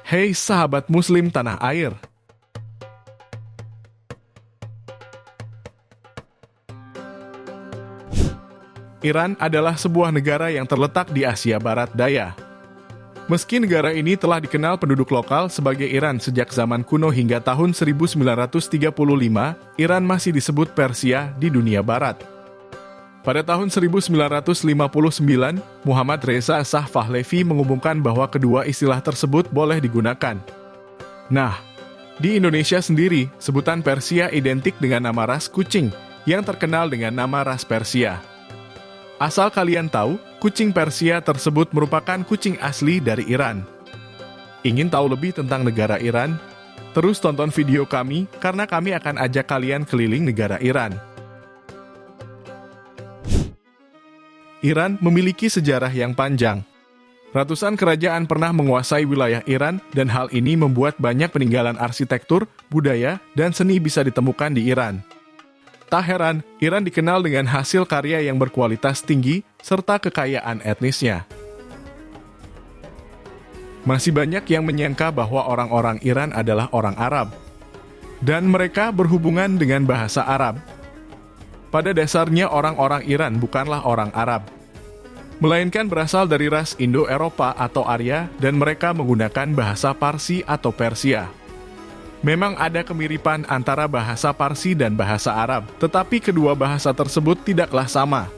Hei sahabat muslim tanah air. Iran adalah sebuah negara yang terletak di Asia Barat Daya. Meski negara ini telah dikenal penduduk lokal sebagai Iran sejak zaman kuno hingga tahun 1935, Iran masih disebut Persia di dunia barat. Pada tahun 1959, Muhammad Reza Shah Pahlavi mengumumkan bahwa kedua istilah tersebut boleh digunakan. Nah, di Indonesia sendiri, sebutan Persia identik dengan nama ras kucing yang terkenal dengan nama ras Persia. Asal kalian tahu, kucing Persia tersebut merupakan kucing asli dari Iran. Ingin tahu lebih tentang negara Iran? Terus tonton video kami, karena kami akan ajak kalian keliling negara Iran. Iran memiliki sejarah yang panjang. Ratusan kerajaan pernah menguasai wilayah Iran, dan hal ini membuat banyak peninggalan arsitektur, budaya, dan seni bisa ditemukan di Iran. Tak heran, Iran dikenal dengan hasil karya yang berkualitas tinggi, serta kekayaan etnisnya. Masih banyak yang menyangka bahwa orang-orang Iran adalah orang Arab, dan mereka berhubungan dengan bahasa Arab. Pada dasarnya orang-orang Iran bukanlah orang Arab, melainkan berasal dari ras Indo-Eropa atau Arya, dan mereka menggunakan bahasa Parsi atau Persia. Memang ada kemiripan antara bahasa Parsi dan bahasa Arab, tetapi kedua bahasa tersebut tidaklah sama.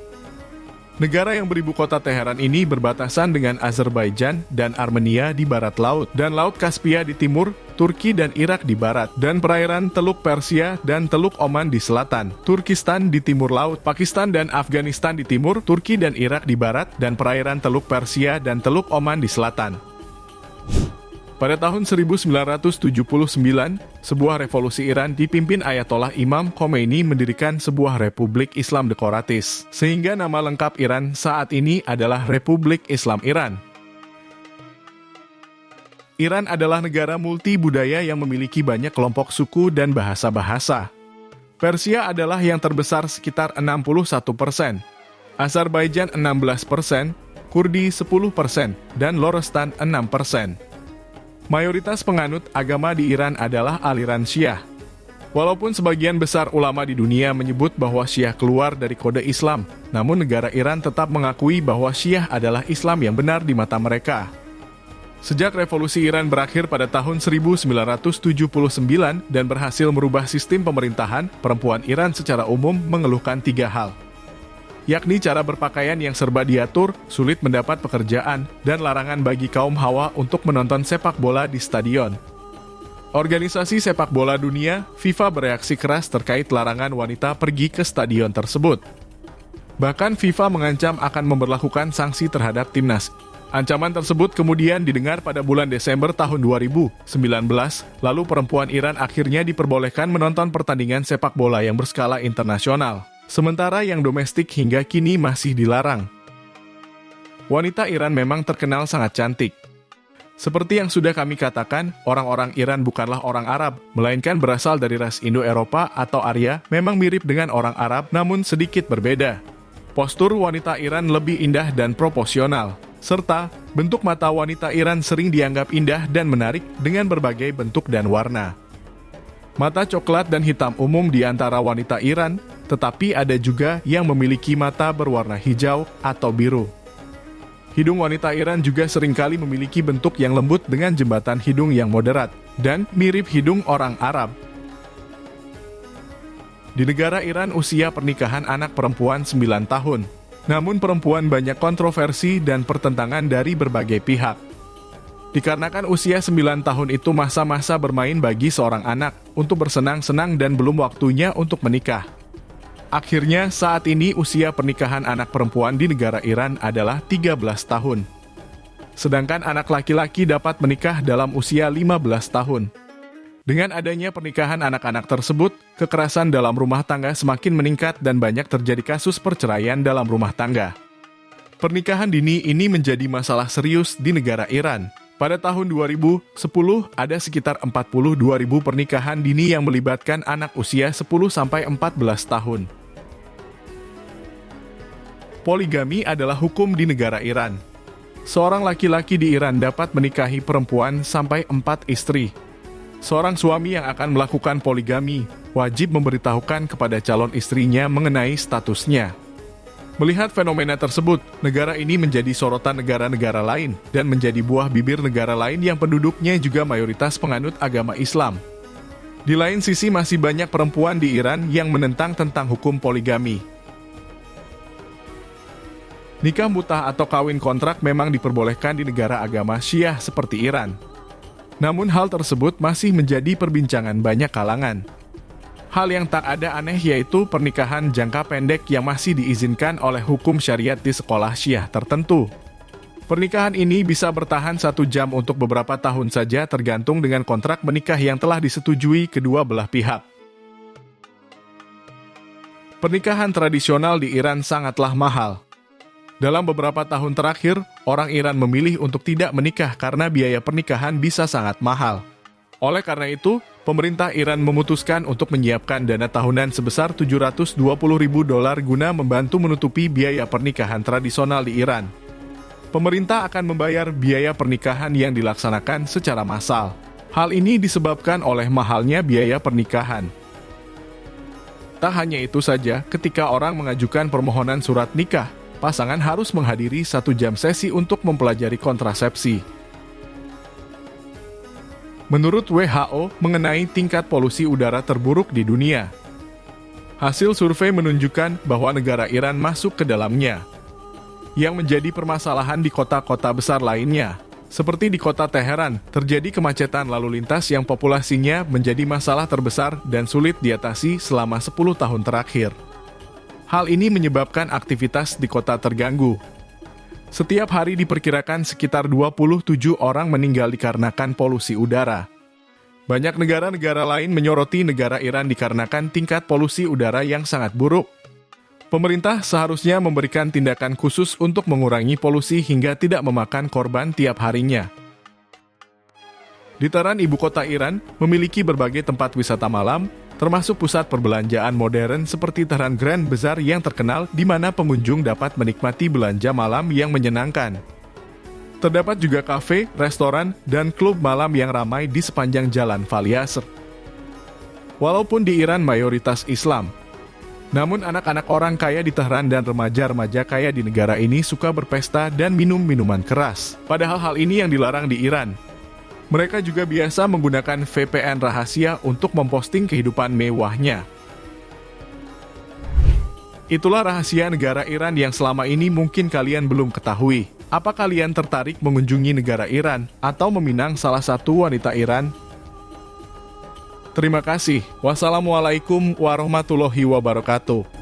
Negara yang beribu kota Teheran ini berbatasan dengan Azerbaijan dan Armenia di barat laut, dan Laut Kaspia di timur, Turki dan Irak di barat, dan perairan Teluk Persia dan Teluk Oman di selatan, Turkistan di timur laut, Pakistan dan Afghanistan di timur, Turki dan Irak di barat, dan perairan Teluk Persia dan Teluk Oman di selatan. Pada tahun 1979, sebuah revolusi Iran dipimpin Ayatollah Imam Khomeini mendirikan sebuah Republik Islam demokratis, sehingga nama lengkap Iran saat ini adalah Republik Islam Iran. Iran adalah negara multi-budaya yang memiliki banyak kelompok suku dan bahasa-bahasa. Persia adalah yang terbesar sekitar 61%, Azerbaijan 16%, Kurdi 10%, dan Lorestan 6%. Mayoritas penganut agama di Iran adalah aliran Syiah. Walaupun sebagian besar ulama di dunia menyebut bahwa Syiah keluar dari kode Islam, namun negara Iran tetap mengakui bahwa Syiah adalah Islam yang benar di mata mereka. Sejak revolusi Iran berakhir pada tahun 1979 dan berhasil merubah sistem pemerintahan, perempuan Iran secara umum mengeluhkan 3 hal, yakni cara berpakaian yang serba diatur, sulit mendapat pekerjaan, dan larangan bagi kaum hawa untuk menonton sepak bola di stadion. Organisasi sepak bola dunia, FIFA, bereaksi keras terkait larangan wanita pergi ke stadion tersebut. Bahkan FIFA mengancam akan memberlakukan sanksi terhadap timnas. Ancaman tersebut kemudian didengar pada bulan Desember tahun 2019, lalu perempuan Iran akhirnya diperbolehkan menonton pertandingan sepak bola yang berskala internasional. Sementara yang domestik hingga kini masih dilarang. Wanita Iran memang terkenal sangat cantik. Seperti yang sudah kami katakan, orang-orang Iran bukanlah orang Arab, melainkan berasal dari ras Indo-Eropa atau Arya, memang mirip dengan orang Arab namun sedikit berbeda. Postur wanita Iran lebih indah dan proporsional, serta bentuk mata wanita Iran sering dianggap indah dan menarik dengan berbagai bentuk dan warna. Mata coklat dan hitam umum di antara wanita Iran, tetapi ada juga yang memiliki mata berwarna hijau atau biru. Hidung wanita Iran juga seringkali memiliki bentuk yang lembut dengan jembatan hidung yang moderat, dan mirip hidung orang Arab. Di negara Iran, usia pernikahan anak perempuan 9 tahun. Namun perempuan banyak kontroversi dan pertentangan dari berbagai pihak. Dikarenakan usia 9 tahun itu masa-masa bermain bagi seorang anak, untuk bersenang-senang dan belum waktunya untuk menikah. Akhirnya saat ini usia pernikahan anak perempuan di negara Iran adalah 13 tahun. Sedangkan anak laki-laki dapat menikah dalam usia 15 tahun. Dengan adanya pernikahan anak-anak tersebut, kekerasan dalam rumah tangga semakin meningkat dan banyak terjadi kasus perceraian dalam rumah tangga. Pernikahan dini ini menjadi masalah serius di negara Iran. Pada tahun 2010, ada sekitar 42.000 pernikahan dini yang melibatkan anak usia 10-14 tahun. Poligami adalah hukum di negara Iran. Seorang laki-laki di Iran dapat menikahi perempuan sampai 4 istri. Seorang suami yang akan melakukan poligami wajib memberitahukan kepada calon istrinya mengenai statusnya. Melihat fenomena tersebut, negara ini menjadi sorotan negara-negara lain dan menjadi buah bibir negara lain yang penduduknya juga mayoritas penganut agama Islam. Di lain sisi masih banyak perempuan di Iran yang menentang tentang hukum poligami. Nikah mut'ah atau kawin kontrak memang diperbolehkan di negara agama Syiah seperti Iran. Namun hal tersebut masih menjadi perbincangan banyak kalangan. Hal yang tak ada aneh yaitu pernikahan jangka pendek yang masih diizinkan oleh hukum syariat di sekolah Syiah tertentu. Pernikahan ini bisa bertahan 1 jam untuk beberapa tahun saja tergantung dengan kontrak menikah yang telah disetujui kedua belah pihak. Pernikahan tradisional di Iran sangatlah mahal. Dalam beberapa tahun terakhir, orang Iran memilih untuk tidak menikah karena biaya pernikahan bisa sangat mahal. Oleh karena itu, pemerintah Iran memutuskan untuk menyiapkan dana tahunan sebesar $720.000 guna membantu menutupi biaya pernikahan tradisional di Iran. Pemerintah akan membayar biaya pernikahan yang dilaksanakan secara massal. Hal ini disebabkan oleh mahalnya biaya pernikahan. Tak hanya itu saja, ketika orang mengajukan permohonan surat nikah, pasangan harus menghadiri 1 jam sesi untuk mempelajari kontrasepsi. Menurut WHO, mengenai tingkat polusi udara terburuk di dunia. Hasil survei menunjukkan bahwa negara Iran masuk ke dalamnya. Yang menjadi permasalahan di kota-kota besar lainnya, seperti di kota Teheran, terjadi kemacetan lalu lintas yang populasinya menjadi masalah terbesar dan sulit diatasi selama 10 tahun terakhir. Hal ini menyebabkan aktivitas di kota terganggu. Setiap hari diperkirakan sekitar 27 orang meninggal dikarenakan polusi udara. Banyak negara-negara lain menyoroti negara Iran dikarenakan tingkat polusi udara yang sangat buruk. Pemerintah seharusnya memberikan tindakan khusus untuk mengurangi polusi hingga tidak memakan korban tiap harinya. Di Tehran, ibu kota Iran, memiliki berbagai tempat wisata malam, termasuk pusat perbelanjaan modern seperti Tehran Grand Bazaar yang terkenal di mana pengunjung dapat menikmati belanja malam yang menyenangkan. Terdapat juga kafe, restoran, dan klub malam yang ramai di sepanjang jalan Vali Asr. Walaupun di Iran mayoritas Islam, namun anak-anak orang kaya di Tehran dan remaja-remaja kaya di negara ini suka berpesta dan minum minuman keras. Padahal hal ini yang dilarang di Iran. Mereka juga biasa menggunakan VPN rahasia untuk memposting kehidupan mewahnya. Itulah rahasia negara Iran yang selama ini mungkin kalian belum ketahui. Apa kalian tertarik mengunjungi negara Iran atau meminang salah satu wanita Iran? Terima kasih. Wassalamualaikum warahmatullahi wabarakatuh.